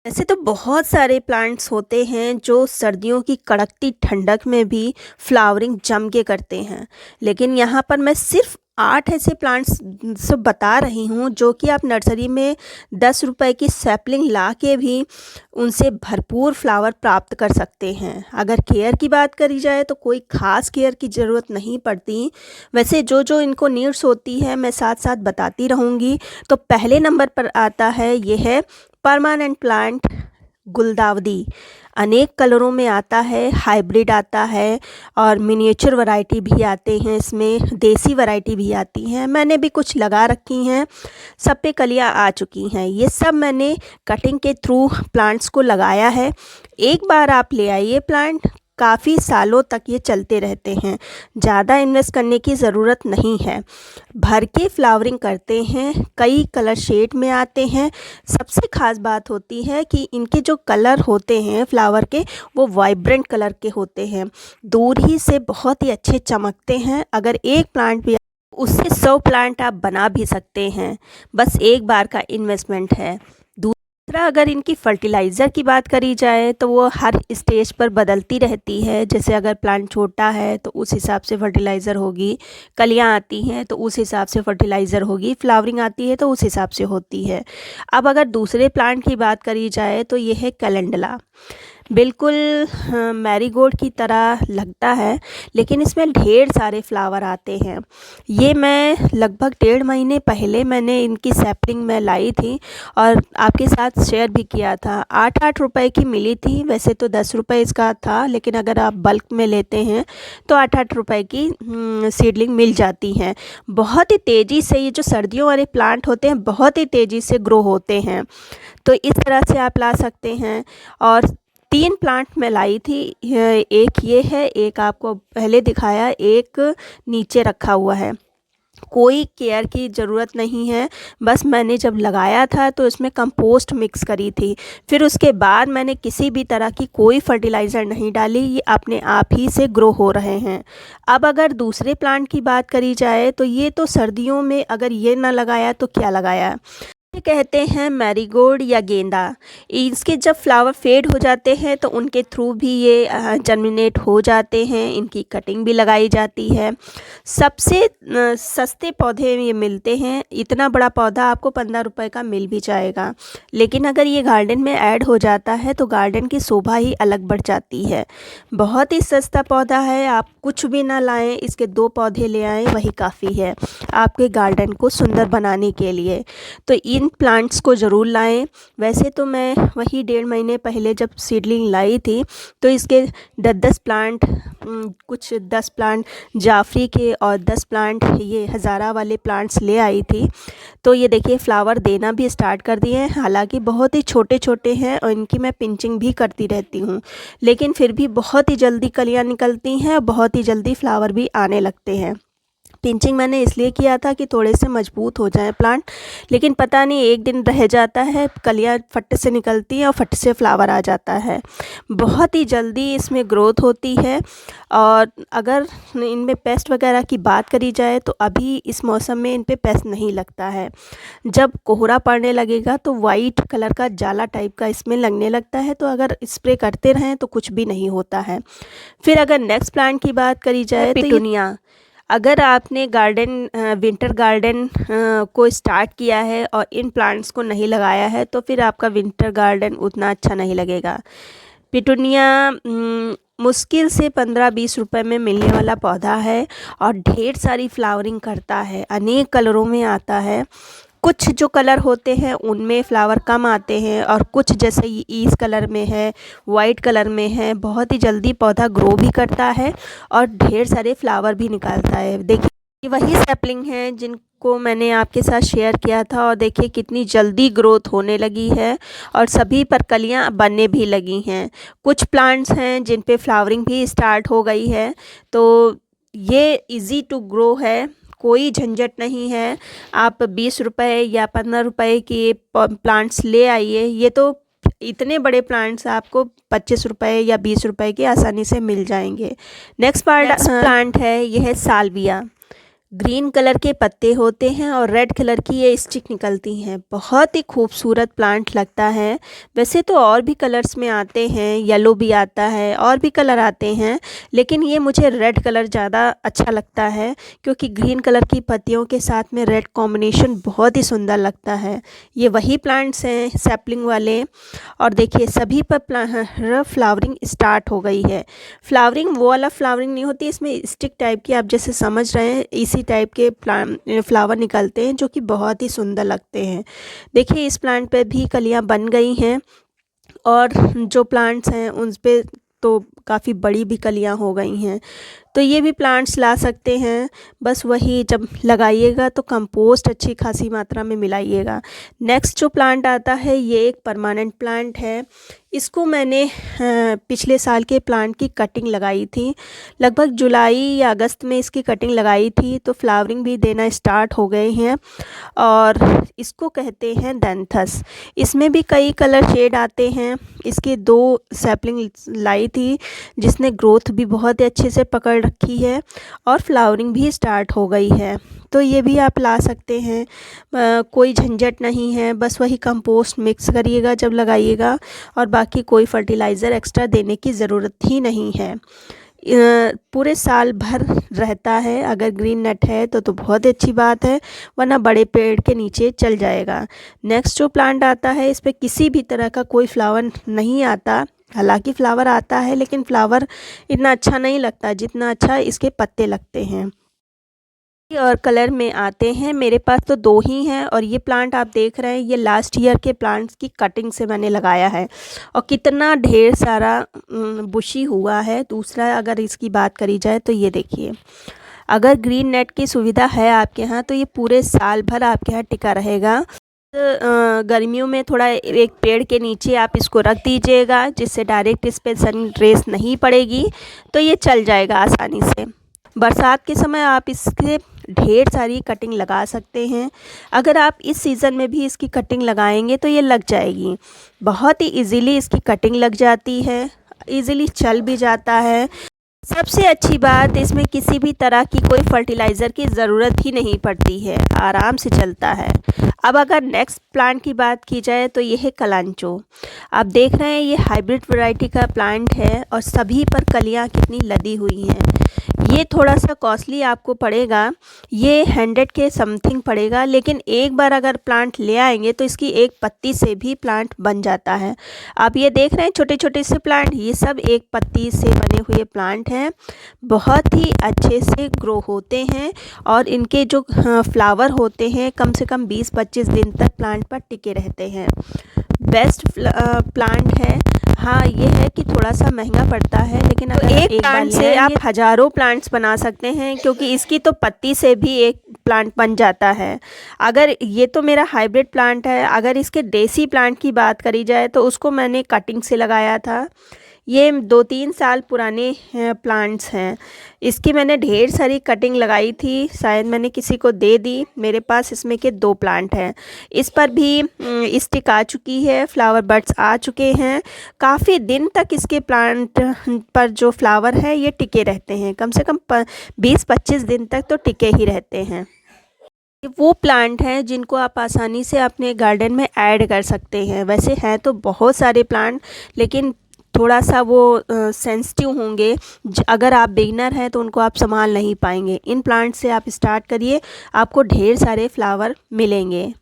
ऐसे तो बहुत सारे प्लांट्स होते हैं जो सर्दियों की कड़कती ठंडक में भी फ्लावरिंग जम के करते हैं। लेकिन यहाँ पर मैं सिर्फ 8 ऐसे प्लांट्स सब बता रही हूँ जो कि आप नर्सरी में 10 रुपए की सैपलिंग ला के भी उनसे भरपूर फ्लावर प्राप्त कर सकते हैं। अगर केयर की बात करी जाए तो कोई ख़ास केयर की ज़रूरत नहीं पड़ती। वैसे जो जो इनको नीड्स होती है मैं साथ साथ बताती रहूँगी। तो पहले नंबर पर आता है ये है परमानेंट प्लांट गुलदावदी। अनेक कलरों में आता है, हाइब्रिड आता है और मिनिएचर वैरायटी भी आते हैं, इसमें देसी वैरायटी भी आती हैं। मैंने भी कुछ लगा रखी हैं, सब पे कलियां आ चुकी हैं। ये सब मैंने कटिंग के थ्रू प्लांट्स को लगाया है। एक बार आप ले आइए प्लांट, काफ़ी सालों तक ये चलते रहते हैं। ज़्यादा इन्वेस्ट करने की ज़रूरत नहीं है। भर के फ्लावरिंग करते हैं, कई कलर शेड में आते हैं। सबसे ख़ास बात होती है कि इनके जो कलर होते हैं फ्लावर के, वो वाइब्रेंट कलर के होते हैं। दूर ही से बहुत ही अच्छे चमकते हैं। अगर एक प्लांट भी उससे 100 प्लांट आप बना भी सकते हैं। बस एक बार का इन्वेस्टमेंट है। दूसरा, अगर इनकी फर्टिलाइज़र की बात करी जाए तो वो हर स्टेज पर बदलती रहती है। जैसे अगर प्लांट छोटा है तो उस हिसाब से फर्टिलाइज़र होगी, कलियां आती हैं तो उस हिसाब से फर्टिलाइज़र होगी, फ्लावरिंग आती है तो उस हिसाब से होती है। अब अगर दूसरे प्लांट की बात करी जाए तो ये है कैलेंडुला। बिल्कुल मैरीगोल्ड की तरह लगता है, लेकिन इसमें ढेर सारे फ्लावर आते हैं। ये मैं लगभग 1.5 महीने पहले मैंने इनकी सैपलिंग में लाई थी और आपके साथ शेयर भी किया था। 8-8 रुपए की मिली थी। वैसे तो 10 रुपए इसका था, लेकिन अगर आप बल्क में लेते हैं तो 8-8 रुपए की सीडलिंग मिल जाती हैं। बहुत ही तेज़ी से ये जो सर्दियों वाले प्लांट होते हैं बहुत ही तेज़ी से ग्रो होते हैं, तो इस तरह से आप ला सकते हैं। और 3 प्लांट मैं लाई थी, एक ये है, एक आपको पहले दिखाया, एक नीचे रखा हुआ है। कोई केयर की ज़रूरत नहीं है। बस मैंने जब लगाया था तो इसमें कंपोस्ट मिक्स करी थी, फिर उसके बाद मैंने किसी भी तरह की कोई फर्टिलाइज़र नहीं डाली। ये अपने आप ही से ग्रो हो रहे हैं। अब अगर दूसरे प्लांट की बात करी जाए तो ये तो सर्दियों में अगर ये ना लगाया तो क्या लगाया। ये कहते हैं मैरीगोल्ड या गेंदा। इसके जब फ्लावर फेड हो जाते हैं तो उनके थ्रू भी ये जर्मिनेट हो जाते हैं। इनकी कटिंग भी लगाई जाती है। सबसे सस्ते पौधे ये मिलते हैं। इतना बड़ा पौधा आपको 15 रुपए का मिल भी जाएगा, लेकिन अगर ये गार्डन में ऐड हो जाता है तो गार्डन की शोभा ही अलग बढ़ जाती है। बहुत ही सस्ता पौधा है। आप कुछ भी ना लाएं, इसके 2 पौधे ले आएं, वही काफ़ी है आपके गार्डन को सुंदर बनाने के लिए। तो इन प्लांट्स को ज़रूर लाएं। वैसे तो मैं वही 1.5 महीने पहले जब सीडलिंग लाई थी तो इसके 10-10 प्लांट, कुछ 10 प्लांट जाफरी के और 10 प्लांट ये हज़ारा वाले प्लांट्स ले आई थी। तो ये देखिए फ्लावर देना भी स्टार्ट कर दिए हैं। हालांकि बहुत ही छोटे छोटे हैं और इनकी मैं पिंचिंग भी करती रहती हूँ, लेकिन फिर भी बहुत ही जल्दी कलियाँ निकलती हैं और बहुत ही जल्दी फ्लावर भी आने लगते हैं। पिंचिंग मैंने इसलिए किया था कि थोड़े से मजबूत हो जाए प्लांट, लेकिन पता नहीं एक दिन रह जाता है, कलियाँ फट से निकलती हैं और फट से फ्लावर आ जाता है। बहुत ही जल्दी इसमें ग्रोथ होती है। और अगर इनमें पेस्ट वगैरह की बात करी जाए तो अभी इस मौसम में इन पे पेस्ट नहीं लगता है। जब कोहरा पड़ने लगेगा तो वाइट कलर का जाला टाइप का इसमें लगने लगता है, तो अगर स्प्रे करते रहें तो कुछ भी नहीं होता है। फिर अगर नेक्स्ट प्लांट की बात करी जाए तो पिटूनिया। अगर आपने गार्डन विंटर गार्डन को स्टार्ट किया है और इन प्लांट्स को नहीं लगाया है तो फिर आपका विंटर गार्डन उतना अच्छा नहीं लगेगा। पिटूनिया मुश्किल से 15-20 रुपए में मिलने वाला पौधा है और ढेर सारी फ्लावरिंग करता है। अनेक कलरों में आता है। कुछ जो कलर होते हैं उनमें फ्लावर कम आते हैं और कुछ जैसे इस कलर में है, वाइट कलर में है, बहुत ही जल्दी पौधा ग्रो भी करता है और ढेर सारे फ्लावर भी निकालता है। देखिए वही सैपलिंग है जिनको मैंने आपके साथ शेयर किया था और देखिए कितनी जल्दी ग्रोथ होने लगी है और सभी पर कलियां बनने भी लगी हैं। कुछ प्लांट्स हैं जिन पे फ्लावरिंग भी स्टार्ट हो गई है। तो ये इजी टू ग्रो है, कोई झंझट नहीं है। आप 20 रुपए या 15 रुपए के प्लांट्स ले आइए। ये तो इतने बड़े प्लांट्स आपको 25 रुपए या 20 रुपए के आसानी से मिल जाएंगे। नेक्स्ट प्लांट है, यह है साल्विया। ग्रीन कलर के पत्ते होते हैं और रेड कलर की ये स्टिक निकलती हैं। बहुत ही खूबसूरत प्लांट लगता है। वैसे तो और भी कलर्स में आते हैं, येलो भी आता है और भी कलर आते हैं, लेकिन ये मुझे रेड कलर ज़्यादा अच्छा लगता है क्योंकि ग्रीन कलर की पत्तियों के साथ में रेड कॉम्बिनेशन बहुत ही सुंदर लगता है। ये वही प्लांट्स हैं सैपलिंग वाले, और देखिए सभी पर फ्लावरिंग स्टार्ट हो गई है। फ्लावरिंग वो वाला फ्लावरिंग नहीं होती, इसमें स्टिक टाइप की, आप जैसे समझ रहे हैं इसी टाइप के फ्लावर निकलते हैं जो कि बहुत ही सुंदर लगते हैं। देखिए इस प्लांट पे भी कलियां बन गई हैं और जो प्लांट्स हैं उन पे तो काफ़ी बड़ी भी कलियां हो गई हैं। तो ये भी प्लांट्स ला सकते हैं, बस वही जब लगाइएगा तो कंपोस्ट अच्छी खासी मात्रा में मिलाइएगा। नेक्स्ट जो प्लांट आता है ये एक परमानेंट प्लांट है। इसको मैंने पिछले साल के प्लांट की कटिंग लगाई थी, लगभग जुलाई या अगस्त में इसकी कटिंग लगाई थी, तो फ्लावरिंग भी देना स्टार्ट हो गए हैं और इसको कहते हैं डेंथस। इसमें भी कई कलर शेड आते हैं। इसके 2 सैपलिंग लाई थी जिसने ग्रोथ भी बहुत ही अच्छे से पकड़ रखी है और फ्लावरिंग भी स्टार्ट हो गई है। तो ये भी आप ला सकते हैं, कोई झंझट नहीं है। बस वही कंपोस्ट मिक्स करिएगा जब लगाइएगा और बाकी कोई फर्टिलाइज़र एक्स्ट्रा देने की ज़रूरत ही नहीं है। पूरे साल भर रहता है। अगर ग्रीन नेट है तो बहुत अच्छी बात है, वरना बड़े पेड़ के नीचे चल जाएगा। नेक्स्ट जो प्लांट आता है इस पे किसी भी तरह का कोई फ्लावर नहीं आता। हालांकि फ्लावर आता है लेकिन फ्लावर इतना अच्छा नहीं लगता जितना अच्छा इसके पत्ते लगते हैं और कलर में आते हैं। मेरे पास तो 2 ही हैं और ये प्लांट आप देख रहे हैं ये लास्ट ईयर के प्लांट्स की कटिंग से मैंने लगाया है और कितना ढेर सारा बुशी हुआ है। दूसरा अगर इसकी बात करी जाए तो ये देखिए, अगर ग्रीन नेट की सुविधा है आपके यहाँ तो ये पूरे साल भर आपके यहाँ टिका रहेगा। गर्मियों में थोड़ा एक पेड़ के नीचे आप इसको रख दीजिएगा जिससे डायरेक्ट इस पर सन रेस नहीं पड़ेगी, तो ये चल जाएगा आसानी से। बरसात के समय आप इसके ढेर सारी कटिंग लगा सकते हैं। अगर आप इस सीज़न में भी इसकी कटिंग लगाएंगे तो ये लग जाएगी। बहुत ही इजीली इसकी कटिंग लग जाती है, इजीली चल भी जाता है। सबसे अच्छी बात, इसमें किसी भी तरह की कोई फर्टिलाइज़र की ज़रूरत ही नहीं पड़ती है, आराम से चलता है। अब अगर नेक्स्ट प्लांट की बात की जाए तो ये है कलांचो। आप देख रहे हैं ये हाइब्रिड वैरायटी का प्लांट है और सभी पर कलियां कितनी लदी हुई हैं। ये थोड़ा सा कॉस्टली आपको पड़ेगा, ये 100 के समथिंग पड़ेगा, लेकिन एक बार अगर प्लांट ले आएंगे तो इसकी एक पत्ती से भी प्लांट बन जाता है। आप ये देख रहे हैं छोटे छोटे से प्लांट, ये सब एक पत्ती से बने हुए प्लांट हैं। बहुत ही अच्छे से ग्रो होते हैं और इनके जो फ्लावर होते हैं कम से कम 20-25 दिन तक प्लांट पर टिके रहते हैं। बेस्ट प्लांट है। हाँ ये है कि थोड़ा सा महंगा पड़ता है, लेकिन अगर एक प्लांट से आप हज़ारों प्लांट्स बना सकते हैं क्योंकि इसकी तो पत्ती से भी एक प्लांट बन जाता है। अगर ये तो मेरा हाइब्रिड प्लांट है, अगर इसके देसी प्लांट की बात करी जाए तो उसको मैंने कटिंग से लगाया था। ये 2-3 साल पुराने प्लांट्स हैं। इसकी मैंने ढेर सारी कटिंग लगाई थी, शायद मैंने किसी को दे दी। मेरे पास इसमें के 2 प्लांट हैं। इस पर भी स्टिक आ चुकी है, फ्लावर बड्स आ चुके हैं। काफ़ी दिन तक इसके प्लांट पर जो फ्लावर है ये टिके रहते हैं, कम से कम 20-25 दिन तक तो टिके ही रहते हैं। वो प्लांट हैं जिनको आप आसानी से अपने गार्डन में ऐड कर सकते हैं। वैसे हैं तो बहुत सारे प्लांट, लेकिन थोड़ा सा वो सेंसिटिव होंगे। अगर आप बिगिनर हैं तो उनको आप संभाल नहीं पाएंगे। इन प्लांट से आप स्टार्ट करिए, आपको ढेर सारे फ्लावर मिलेंगे।